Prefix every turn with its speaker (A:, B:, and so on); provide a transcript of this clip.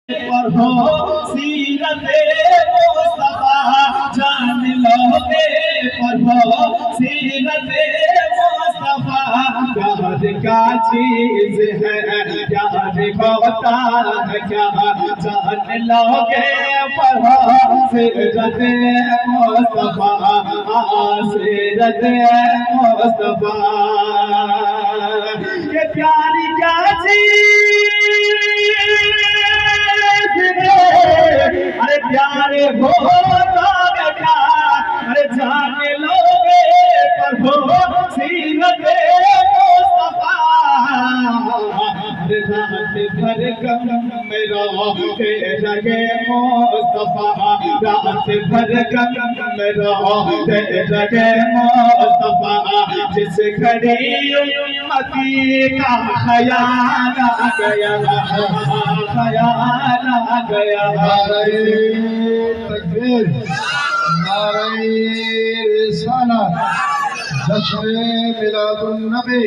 A: पढ़ो सीरत मुस्तफा जान लोगे पढ़ो सीरत मुस्तफा प्यार का चीज है प्यार होता है क्या जान लोगे पढ़ो सीरत मुस्तफा सीरत मुस्तफा ये प्यारी क्या अरे प्यारे होता क्या अरे जाने लोगे पढ़ो सीरत मुस्तफा रात भर गम में रोते लगे मुस्तफा रात भर गम में रोते लगे मुस्तफा जिस घड़ी उम्मती का ख्याल आ गया ख्याल आ गया
B: नारे तकबीर नारे रिसालत जश्न मिलादुन नबी।